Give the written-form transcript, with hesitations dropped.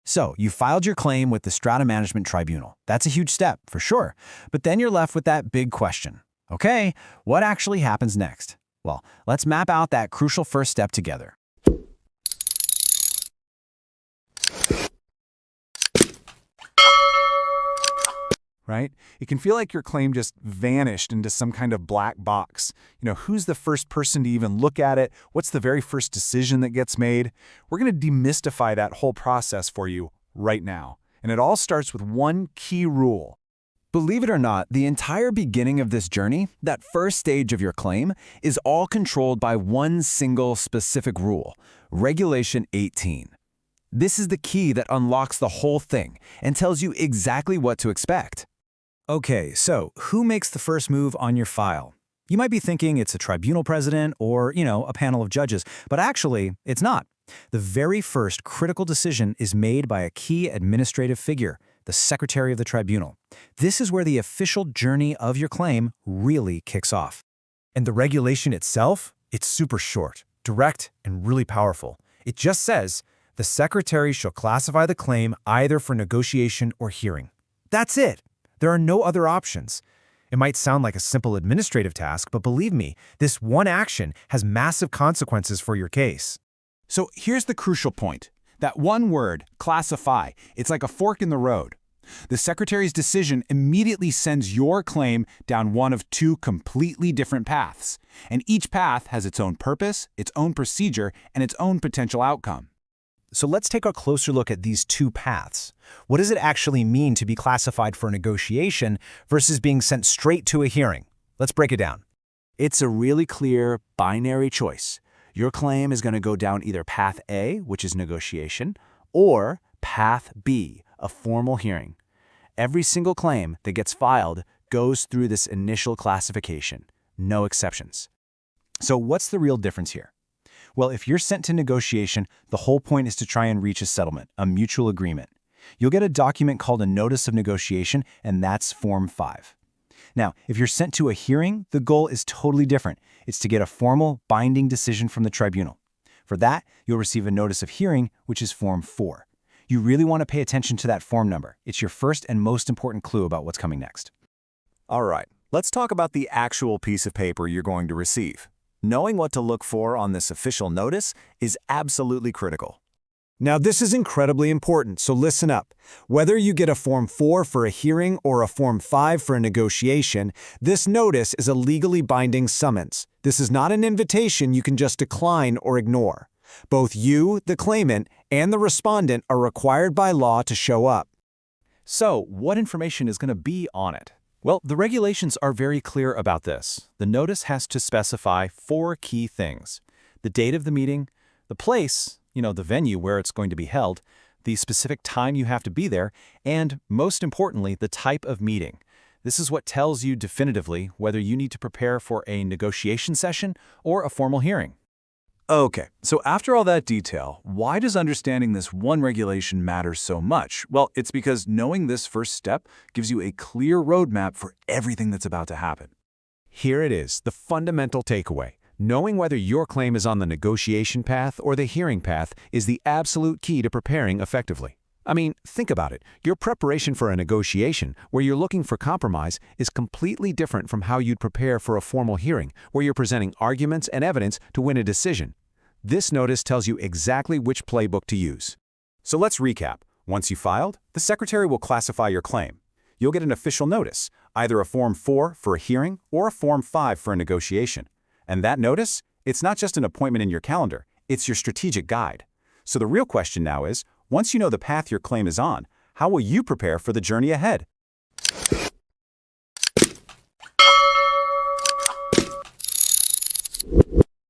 So, you filed your claim with the Strata Management Tribunal. That's a huge step, for sure. But then you're left with that big question. Okay, what actually happens next? Well, let's map out that crucial first step together. Right? It can feel like your claim just vanished into some kind of black box. Who's the first person to even look at it? What's the very first decision that gets made? We're going to demystify that whole process for you right now. And it all starts with one key rule. Believe it or not, the entire beginning of this journey, that first stage of your claim, is all controlled by one single specific rule, Regulation 18. This is the key that unlocks the whole thing and tells you exactly what to expect. Okay, so who makes the first move on your file? You might be thinking it's a tribunal president or, a panel of judges, but actually, it's not. The very first critical decision is made by a key administrative figure, the secretary of the tribunal. This is where the official journey of your claim really kicks off. And the regulation itself, it's super short, direct, and really powerful. It just says, the secretary shall classify the claim either for negotiation or hearing. That's it. There are no other options. It might sound like a simple administrative task, but believe me, this one action has massive consequences for your case. So here's the crucial point. That one word, classify, it's like a fork in the road. The secretary's decision immediately sends your claim down one of two completely different paths. And each path has its own purpose, its own procedure, and its own potential outcome. So let's take a closer look at these two paths. What does it actually mean to be classified for negotiation versus being sent straight to a hearing? Let's break it down. It's a really clear binary choice. Your claim is going to go down either path A, which is negotiation, or path B, a formal hearing. Every single claim that gets filed goes through this initial classification, no exceptions. So what's the real difference here? Well, if you're sent to negotiation, the whole point is to try and reach a settlement, a mutual agreement. You'll get a document called a Notice of Negotiation, and that's Form 5. Now, if you're sent to a hearing, the goal is totally different. It's to get a formal, binding decision from the tribunal. For that, you'll receive a Notice of Hearing, which is Form 4. You really want to pay attention to that form number. It's your first and most important clue about what's coming next. All right, let's talk about the actual piece of paper you're going to receive. Knowing what to look for on this official notice is absolutely critical. Now, this is incredibly important, so listen up. Whether you get a Form 4 for a hearing or a Form 5 for a negotiation, this notice is a legally binding summons. This is not an invitation you can just decline or ignore. Both you, the claimant, and the respondent are required by law to show up. So, what information is going to be on it? Well, the regulations are very clear about this. The notice has to specify 4 key things: the date of the meeting, the place, the venue where it's going to be held, the specific time you have to be there, and, most importantly, the type of meeting. This is what tells you definitively whether you need to prepare for a negotiation session or a formal hearing. Okay, so after all that detail, why does understanding this one regulation matter so much? Well, it's because knowing this first step gives you a clear roadmap for everything that's about to happen. Here it is, the fundamental takeaway. Knowing whether your claim is on the negotiation path or the hearing path is the absolute key to preparing effectively. I mean, think about it. Your preparation for a negotiation, where you're looking for compromise, is completely different from how you'd prepare for a formal hearing, where you're presenting arguments and evidence to win a decision. This notice tells you exactly which playbook to use. So let's recap. Once you filed, the secretary will classify your claim. You'll get an official notice, either a Form 4 for a hearing or a Form 5 for a negotiation. And that notice, it's not just an appointment in your calendar, it's your strategic guide. So the real question now is, once you know the path your claim is on, how will you prepare for the journey ahead?